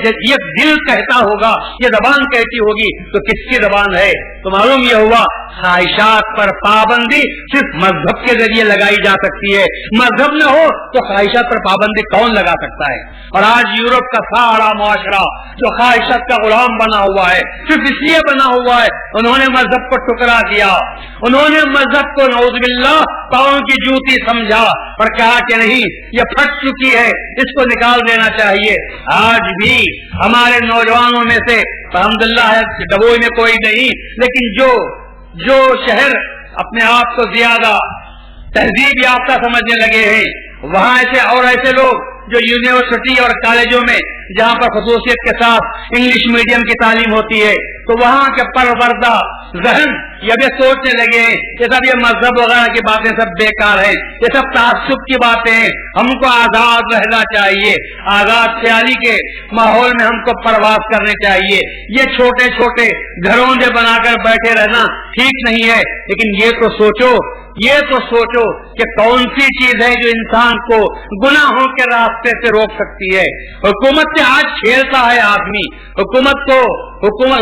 دل کہتا ہوگا، یہ زبان کہتی ہوگی، تو کس کی زبان ہے؟ تو معلوم یہ ہوا خواہشات پر پابندی صرف مذہب کے ذریعے لگائی جا سکتی ہے، مذہب نہ ہو تو خواہشات پر پابندی کون لگا سکتا ہے؟ اور آج یورپ کا سارا معاشرہ جو خواہشات کا غلام بنا ہوا ہے، صرف اس لیے بنا ہوا ہے انہوں نے مذہب کو ٹکرا دیا، انہوں نے مذہب کو نعوذ باللہ پاؤں کی جوتی سمجھا اور کہا کہ نہیں یہ پھٹ چکی ہے، اس کو نکال دینا چاہیے۔ آج بھی ہمارے نوجوانوں میں سے الحمدللہ ہے، ڈبوئی میں کوئی نہیں، لیکن جو شہر اپنے آپ کو زیادہ تہذیب یافتہ سمجھنے لگے ہیں، وہاں ایسے لوگ جو یونیورسٹی اور کالجوں میں جہاں پر خصوصیت کے ساتھ انگلش میڈیم کی تعلیم ہوتی ہے، تو وہاں کے پروردہ ذہن یہ بھی سوچنے لگے ہیں کہ سب یہ مذہب وغیرہ کی باتیں سب بیکار ہیں، یہ سب تعصب کی باتیں ہیں، ہم کو آزاد رہنا چاہیے، آزاد خیالی کے ماحول میں ہم کو پرواز کرنے چاہیے، یہ چھوٹے چھوٹے گھروں سے بنا کر بیٹھے رہنا ٹھیک نہیں ہے۔ لیکن یہ تو سوچو کہ کون سی چیز ہے جو انسان کو گناہوں کے راستے سے روک سکتی ہے؟ حکومت سے آج کھیلتا ہے آدمی، حکومت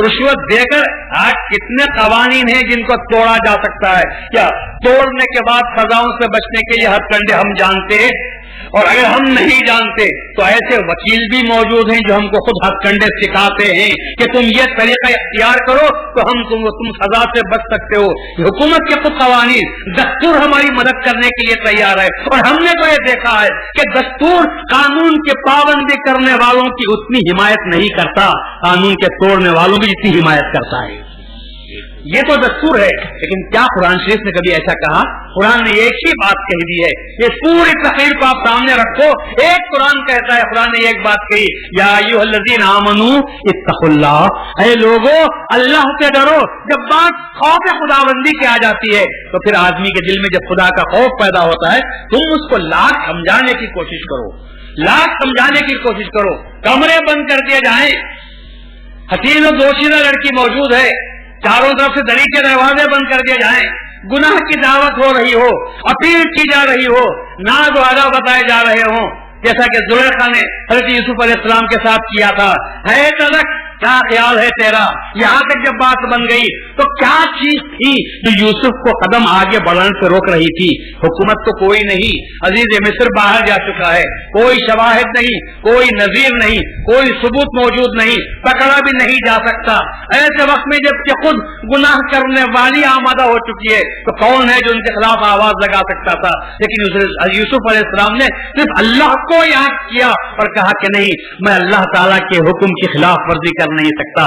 رشوت دے کر آج کتنے قوانین ہیں جن کو توڑا جا سکتا ہے، کیا توڑنے کے بعد سزاؤں سے بچنے کے لیے ہتھ کنڈے ہم جانتے ہیں؟ اور اگر ہم نہیں جانتے تو ایسے وکیل بھی موجود ہیں جو ہم کو خود ہتھ کنڈے سکھاتے ہیں کہ تم یہ طریقہ اختیار کرو تو تم سزا سے بچ سکتے ہو۔ حکومت کے خود قوانین، دستور ہماری مدد کرنے کے لیے تیار ہے، اور ہم نے تو یہ دیکھا ہے کہ دستور قانون کی پابندی کرنے والوں کی اتنی حمایت نہیں کرتا، قانون کے توڑنے والوں کی جتنی حمایت کرتا ہے۔ یہ تو دستور ہے، لیکن کیا قرآن شریف نے کبھی ایسا کہا؟ قرآن نے ایک ہی بات کہہ دی ہے، یہ پوری تقریر کو آپ سامنے رکھو، ایک قرآن کہتا ہے، قرآن نے ایک بات کہی، یا ایھا الذین آمنوا اتقوا اللہ، اے لوگو اللہ سے ڈرو۔ جب بات خوف خداوندی کی آ جاتی ہے تو پھر آدمی کے دل میں جب خدا کا خوف پیدا ہوتا ہے تم اس کو لاکھ سمجھانے کی کوشش کرو، کمرے بند کر دیے جائیں، حسین و دوشیزہ لڑکی موجود ہے، چاروں طرف سے دری کے دروازے بند کر دیے جائیں، گناہ کی دعوت ہو رہی ہو، اپیل کی جا رہی ہو، ناز و ادا بتائے جا رہے ہوں، جیسا کہ زلیخا نے حضرت یوسف علیہ السلام کے ساتھ کیا تھا۔ ہے تلک کیا خیال ہے تیرا؟ یہاں تک جب بات بن گئی تو کیا چیز تھی جو یوسف کو قدم آگے بڑھنے سے روک رہی تھی؟ حکومت تو کوئی نہیں، عزیز مصر باہر جا چکا ہے، کوئی شواہد نہیں، کوئی نظیر نہیں، کوئی ثبوت موجود نہیں، پکڑا بھی نہیں جا سکتا۔ ایسے وقت میں جب کہ خود گناہ کرنے والی آمادہ ہو چکی ہے تو کون ہے جو ان کے خلاف آواز لگا سکتا تھا؟ لیکن یوسف علیہ السلام نے صرف اللہ کو یاد کیا اور کہا کہ نہیں، میں اللہ تعالیٰ کے حکم کی خلاف ورزی کر نہیں سکتا۔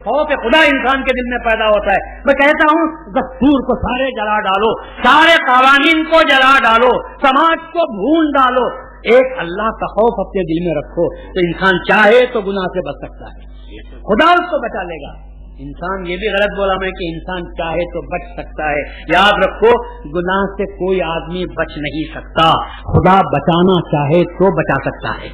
خوف خدا انسان کے دل میں پیدا ہوتا ہے. میں کہتا ہوں دستور کو سارے جلا ڈالو, سارے قوانین کو جلا ڈالو, سماج کو بھون ڈالو, ایک اللہ کا خوف اپنے دل میں رکھو تو انسان چاہے تو گناہ سے بچ سکتا ہے, خدا اس کو بچا لے گا. انسان یہ بھی غلط بولا میں کہ انسان چاہے تو بچ سکتا ہے. یاد رکھو گناہ سے کوئی آدمی بچ نہیں سکتا, خدا بچانا چاہے تو بچا سکتا ہے.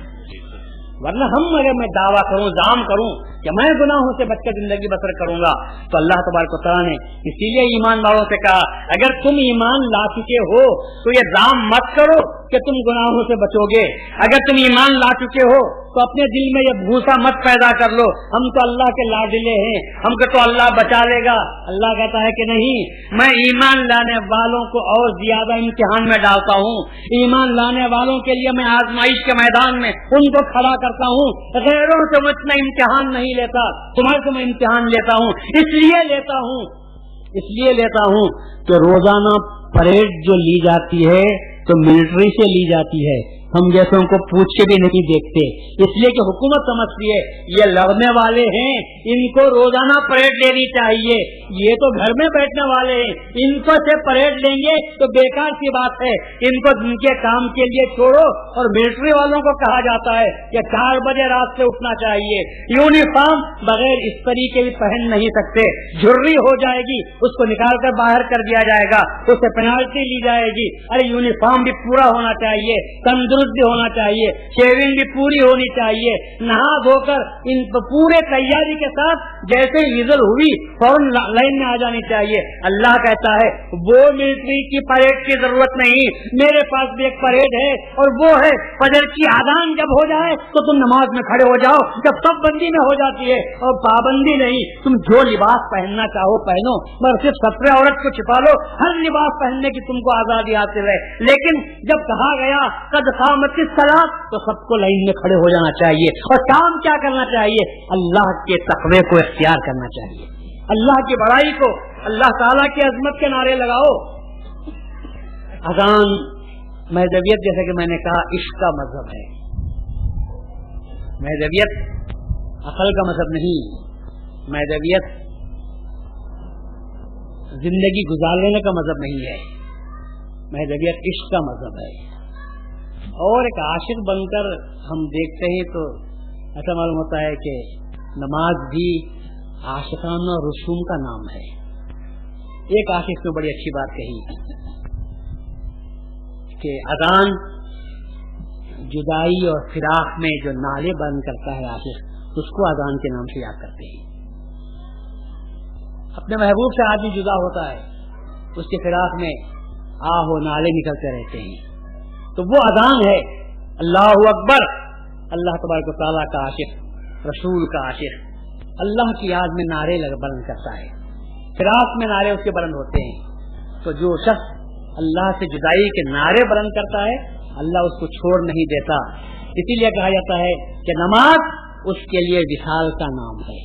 ورنہ اگر میں دعویٰ کروں, زعم کروں کہ میں گناہوں سے بچ کر زندگی بسر کروں گا تو اللہ تبارک و تعالیٰ نے اسی لیے ایمان والوں سے کہا اگر تم ایمان لا چکے ہو تو یہ زعم مت کرو کہ تم گناہوں سے بچو گے. اگر تم ایمان لا چکے ہو تو اپنے دل میں یہ بھوسا مت پیدا کر لو ہم تو اللہ کے لاڈلے ہیں, ہم کو تو اللہ بچا لے گا. اللہ کہتا ہے کہ نہیں, میں ایمان لانے والوں کو اور زیادہ امتحان میں ڈالتا ہوں. ایمان لانے والوں کے لیے میں آزمائش کے میدان میں ان کو کھڑا کرتا ہوں. غیروں سے مجھ میں امتحان نہیں لیتا, تمہارے سے میں امتحان لیتا ہوں. اس لیے لیتا ہوں کہ روزانہ پریڈ جو لی جاتی ہے تو ملٹری سے لی جاتی ہے, ہم جیسوں کو پوچھ کے بھی نہیں دیکھتے, اس لیے کہ حکومت سمجھتی ہے یہ لڑنے والے ہیں, ان کو روزانہ پریڈ لینی چاہیے. یہ تو گھر میں بیٹھنے والے ہیں, ان کو سے پریڈ لیں گے تو بیکار سی بات ہے. ان کو ان کے کام کے لیے چھوڑو. اور ملٹری والوں کو کہا جاتا ہے کہ 4 بجے رات سے اٹھنا چاہیے. یونیفارم بغیر استری کے بھی پہن نہیں سکتے, جھرری ہو جائے گی اس کو نکال کر باہر کر دیا جائے گا, اس سے پینالٹی لی جائے گی. ارے یونیفارم بھی پورا ہونا چاہیے, تندرست بھی ہونا چاہیے, شیونگ بھی پوری ہونی چاہیے, نہا دھو کر ان پورے تیاری کے ساتھ جیسے وزل ہوئی فوراً لائن میں آ جانی چاہیے. اللہ کہتا ہے وہ ملٹری کی پریڈ کی ضرورت نہیں, میرے پاس بھی ایک پریڈ ہے اور وہ ہے فجر کی اذان جب ہو جائے تو تم نماز میں کھڑے ہو جاؤ. جب سب بندی میں ہو جاتی ہے اور پابندی نہیں, تم جو لباس پہننا چاہو پہنو, مگر صرف سترے عورت کو چھپا لو, ہر لباس پہننے کی تم کو آزادی حاصل ہے. لیکن جب کہا گیا قد قامت الصلاۃ تو سب کو لائن میں کھڑے ہو جانا چاہیے. اور کام کیا کرنا چاہیے؟ اللہ کے تقوی کو اختیار کرنا چاہیے, اللہ کی بڑائی کو, اللہ تعالیٰ کی عظمت کے نعرے لگاؤ. اذان مہذبیت جیسے کہ میں نے کہا عشق کا مذہب ہے. مہذبیت عقل کا مذہب نہیں, مہذبیت زندگی گزار لینے کا مذہب نہیں ہے, مہذبیت عشق کا مذہب ہے. اور ایک عاشق بن کر ہم دیکھتے ہیں تو ایسا معلوم ہوتا ہے کہ نماز بھی عاشقانہ رسوم کا نام ہے. ایک عاشق نے بڑی اچھی بات کہی کہ اذان جدائی اور فراق میں جو نعرے بند کرتا ہے عاشق اس کو اذان کے نام سے یاد کرتے ہیں. اپنے محبوب سے آدمی جدا ہوتا ہے, اس کے فراق میں آہ و نعرے نکلتے رہتے ہیں, تو وہ اذان ہے. اللہ اکبر, اللہ تبارک و تعالیٰ کا عاشق, رسول کا عاشق اللہ کی یاد میں نعرے بلند کرتا ہے, فراق میں نعرے اس کے بلند ہوتے ہیں. تو جو شخص اللہ سے جدائی کے نعرے بلند کرتا ہے اللہ اس کو چھوڑ نہیں دیتا. اسی لیے کہا جاتا ہے کہ نماز اس کے لیے وصال کا نام ہے.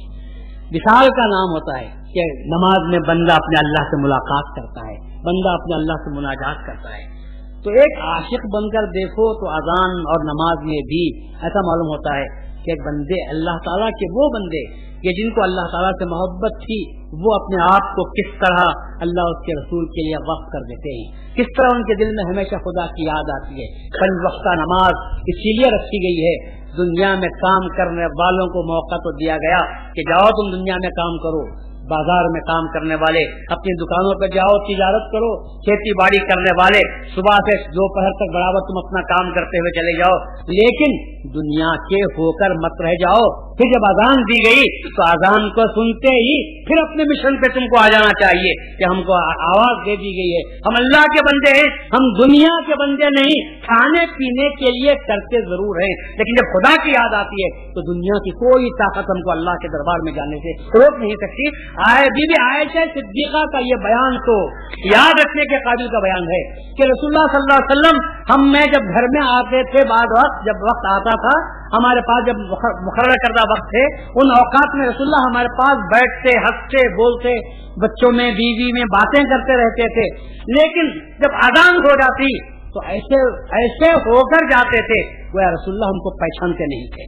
وصال کا نام ہوتا ہے کہ نماز میں بندہ اپنے اللہ سے ملاقات کرتا ہے, بندہ اپنے اللہ سے مناجات کرتا ہے. تو ایک عاشق بن کر دیکھو تو اذان اور نماز میں بھی ایسا معلوم ہوتا ہے کہ بندے اللہ تعالیٰ کے, وہ بندے کہ جن کو اللہ تعالیٰ سے محبت تھی وہ اپنے آپ کو کس طرح اللہ اس کے رسول کے لیے وقف کر دیتے ہیں, کس طرح ان کے دل میں ہمیشہ خدا کی یاد آتی ہے. 5 وقتہ نماز اسی لیے رکھی گئی ہے, دنیا میں کام کرنے والوں کو موقع تو دیا گیا کہ جاؤ تم دنیا میں کام کرو, بازار میں کام کرنے والے اپنی دکانوں پہ جاؤ, تجارت کرو, کھیتی باڑی کرنے والے صبح سے دوپہر تک برابر تم اپنا کام کرتے ہوئے چلے جاؤ, لیکن دنیا کے ہو کر مت رہ جاؤ. پھر جب اذان دی گئی تو اذان کو سنتے ہی پھر اپنے مشن پہ تم کو آ جانا چاہیے کہ ہم کو آواز دے دی گئی ہے, ہم اللہ کے بندے ہیں, ہم دنیا کے بندے نہیں. کھانے پینے کے لیے کرتے ضرور ہیں, لیکن جب خدا کی یاد آتی ہے تو دنیا کی کوئی طاقت ہم کو اللہ کے دربار میں جانے سے روک نہیں سکتی. بی بی عائشہ صدیقہ کا یہ بیان تو یاد رکھنے کے قابل کا بیان ہے کہ رسول اللہ صلی اللہ علیہ وسلم ہم میں جب گھر میں آتے تھے, بعد وقت جب وقت آتا تھا ہمارے پاس, جب مقررہ کردہ وقت تھے ان اوقات میں رسول اللہ ہمارے پاس بیٹھتے, ہنستے, بولتے, بچوں میں بیوی میں باتیں کرتے رہتے تھے. لیکن جب اذان ہو جاتی تو ایسے ہو کر جاتے تھے گویا رسول اللہ ہم کو پہچانتے نہیں تھے.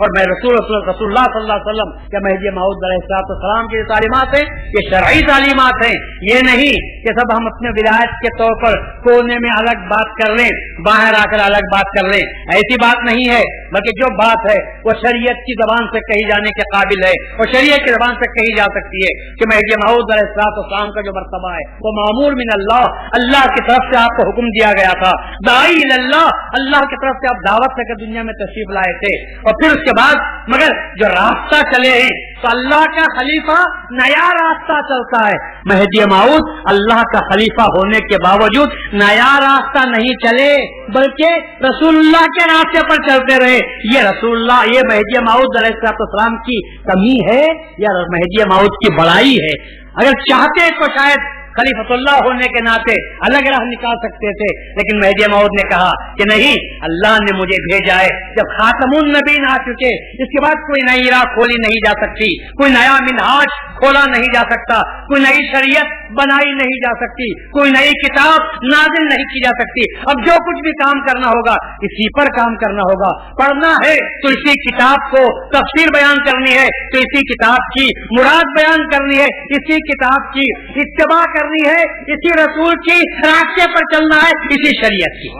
اور میں رسول اللہ صلی اللہ علیہ وسلم یا مہدی موعود علیہ السلام کی تعلیمات ہیں یہ شرعی تعلیمات ہیں. یہ نہیں کہ سب ہم اپنے ولایت کے طور پر کونے میں الگ بات کر لیں, باہر آ کر الگ بات کر لیں, ایسی بات نہیں ہے. بلکہ جو بات ہے وہ شریعت کی زبان سے کہی جانے کے قابل ہے اور شریعت کی زبان سے کہی جا سکتی ہے کہ مہدی موعود علیہ السلام کا جو مرتبہ ہے وہ معمور من اللہ, اللہ کی طرف سے آپ کو حکم دیا گیا تھا. داعی اللہ, اللہ کی طرف سے آپ دعوت سے کر دنیا میں تشریف لائے تھے. اور پھر اس کے بعد مگر جو راستہ چلے ہیں تو اللہ کا خلیفہ نیا راستہ چلتا ہے. مہدی موعود اللہ کا خلیفہ ہونے کے باوجود نیا راستہ نہیں چلے بلکہ رسول اللہ کے راستے پر چلتے رہے. یہ رسول اللہ, یہ مہدی موعود علیہ السلام کی کمی ہے یا مہدی موعود کی بڑائی ہے؟ اگر چاہتے تو شاید خلیفۃ اللہ ہونے کے ناطے الگ راہ نکال سکتے تھے, لیکن مہدی موعود نے کہا کہ نہیں, اللہ نے مجھے بھیجا ہے. جب خاتم النبیین آ چکے اس کے بعد کوئی نئی راہ کھولی نہیں جا سکتی, کوئی نیا منہاج کھولا نہیں جا سکتا, کوئی نئی شریعت بنائی نہیں جا سکتی, کوئی نئی کتاب نازل نہیں کی جا سکتی. اب جو کچھ بھی کام کرنا ہوگا اسی پر کام کرنا ہوگا. پڑھنا ہے تو اسی کتاب کو تفسیر بیان کرنی ہے, تو اسی کتاب کی مراد بیان کرنی ہے, اسی کتاب کی اتباع کرنی ہے, اسی رسول کی راستے پر چلنا ہے, اسی شریعت کی.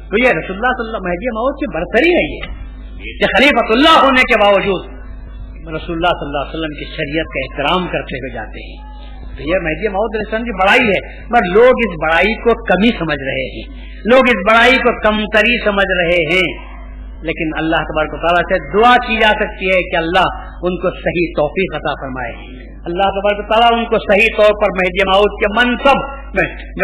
تو یہ رسول اللہ صلی اللہ مہدی موعود کی برتری ہے یہ کہ خلیفۃ اللہ ہونے کے باوجود رسول اللہ صلی اللہ علیہ وسلم کی شریعت کا احترام کرتے ہوئے جاتے ہیں. تو یہ مہدی موعود علیہ السلام کی بڑائی ہے, مگر لوگ اس بڑائی کو کمی سمجھ رہے ہیں, لوگ اس بڑائی کو کمتری سمجھ رہے ہیں. لیکن اللہ تبارک و تعالیٰ سے دعا کی جا سکتی ہے کہ اللہ ان کو صحیح توفیق عطا فرمائے. اللہ تبارک و تعالیٰ ان کو صحیح طور پر مہدی موعود کے منصب,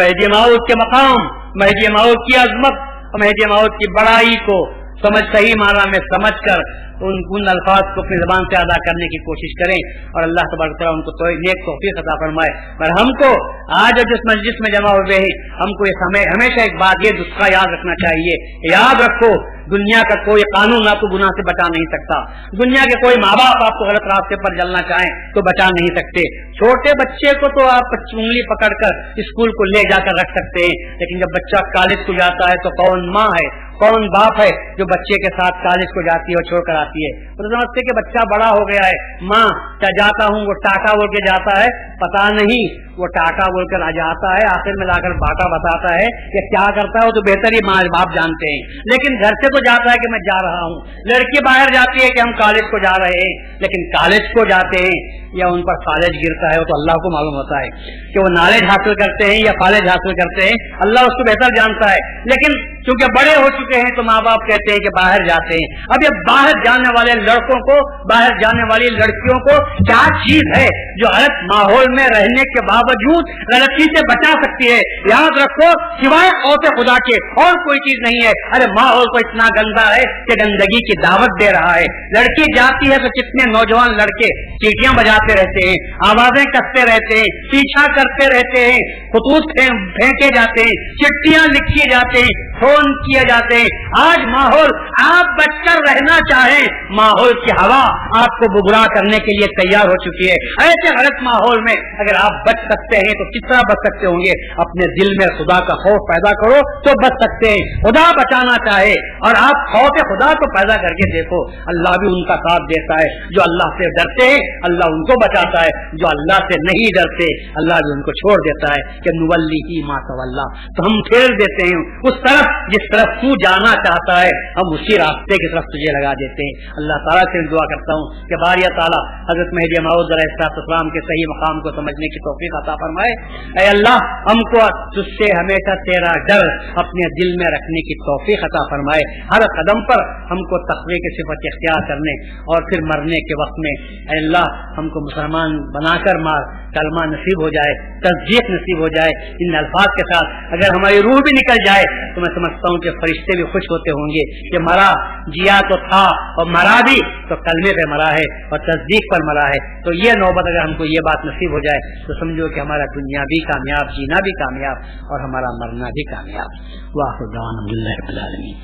مہدی موعود کے مقام, مہدی موعود کی عظمت, مہدی موعود کی بڑائی کو صحیح معنی میں سمجھ کر ان الفاظ کو اپنی زبان سے ادا کرنے کی کوشش کریں, اور اللہ تبارک و تعالیٰ ان کو نیک توفیق عطا فرمائے. اور ہم کو آج جس مجلس میں جمع ہوئے ہیں ہم کو یہ ہمیشہ ایک بات یہ نسخہ یاد رکھنا چاہیے. یاد رکھو, دنیا کا کوئی قانون آپ کو گناہ سے بچا نہیں سکتا, دنیا کے کوئی ماں باپ آپ کو غلط راستے پر چلنا چاہیں تو بچا نہیں سکتے. چھوٹے بچے کو تو آپ انگلی پکڑ کر اسکول کو لے جا کر رکھ سکتے ہیں, لیکن جب بچہ کالج کو جاتا ہے تو کون ماں ہے, کون باپ ہے جو بچے کے ساتھ کالج کو جاتی ہے اور چھوڑ کر آتی ہے؟ تو سمجھتے کہ بچہ بڑا ہو گیا ہے, ماں کیا جاتا ہوں وہ ٹاٹا بول کے جاتا ہے, پتا نہیں وہ ٹاٹا بول کر آ جاتا ہے, آخر میں لا کر باٹا بتاتا ہے کہ کیا کرتا ہے وہ تو بہتر ہی ماں باپ جانتے ہیں. لیکن گھر سے تو جاتا ہے کہ میں جا رہا ہوں. لڑکی باہر جاتی ہے کہ ہم کالج کو جا رہے ہیں, لیکن کالج کو جاتے ہیں یا ان پر کالج گرتا ہے وہ تو اللہ کو معلوم ہوتا ہے کہ وہ نالج حاصل کرتے ہیں یا کالج حاصل کرتے ہیں, اللہ اس کو بہتر جانتا ہے. لیکن چونکہ بڑے ہو چکے ہیں تو ماں باپ کہتے ہیں کہ باہر جاتے ہیں. اب یہ باہر جانے والے لڑکوں کو, باہر جانے والی لڑکیوں کو کیا چیز ہے جو غلط ماحول میں رہنے کے باوجود غلطی سے بچا سکتی ہے؟ یاد رکھو, سوائے خوف خدا کے اور کوئی چیز نہیں ہے. ارے ماحول تو اتنا گندا ہے کہ گندگی کی دعوت دے رہا ہے. لڑکی جاتی ہے تو کتنے نوجوان لڑکے چیٹیاں بجاتے رہتے ہیں, آوازیں کستے رہتے ہیں, پیچھا کرتے رہتے ہیں, خطوط پھینکے جاتے ہیں, چٹیاں لکھی جاتے ہیں, فون کیے جاتے ہیں. آج ماحول, آپ بچ کر رہنا چاہیں, ماحول کی ہوا آپ کو گمراہ کرنے کے لیے تیار ہو چکی ہے. ایسے غلط ماحول میں اگر آپ بچ سکتے ہیں تو کس طرح بچ سکتے ہوں گے؟ اپنے دل میں خدا کا خوف پیدا کرو تو بچ سکتے ہیں. خدا بچانا چاہے اور آپ خوف خدا کو پیدا کر کے دیکھو, اللہ بھی ان کا ساتھ دیتا ہے. جو اللہ سے ڈرتے ہیں اللہ ان کو بچاتا ہے, جو اللہ سے نہیں ڈرتے اللہ بھی ان کو چھوڑ دیتا ہے کہ نولیہ ما تولی, تو ہم پھیر دیتے ہیں اس طرف جس طرف تو جانا چاہتا ہے, ہم اسی راستے کی طرف تجھے لگا دیتے ہیں. اللہ تعالیٰ سے دعا کرتا ہوں کہ باری تعالیٰ حضرت مہدی موعود علیہ السلام کے صحیح مقام کو سمجھنے کی توفیق عطا فرمائے. اے اللہ, ہم کو تجھ سے ہمیشہ تیرا ڈر اپنے دل میں رکھنے کی توفیق عطا فرمائے. ہر قدم پر ہم کو تقوی کی صفت اختیار کرنے اور پھر مرنے کے وقت میں اے اللہ ہم کو مسلمان بنا کر مار, کلمہ نصیب ہو جائے, تصدیق نصیب ہو جائے. ان الفاظ کے ساتھ اگر ہماری روح بھی نکل جائے تو میں سمجھتا ہوں کہ فرشتے بھی خوش ہوتے ہوں گے کہ مرا, جیا تو تھا اور مرا بھی تو کلمے پہ مرا ہے اور تصدیق پر مرا ہے. تو یہ نوبت اگر ہم کو یہ بات نصیب ہو جائے تو سمجھو کہ ہمارا دنیا بھی کامیاب, جینا بھی کامیاب اور ہمارا مرنا بھی کامیاب. واخر دعوانا الحمدللہ رب العالمین.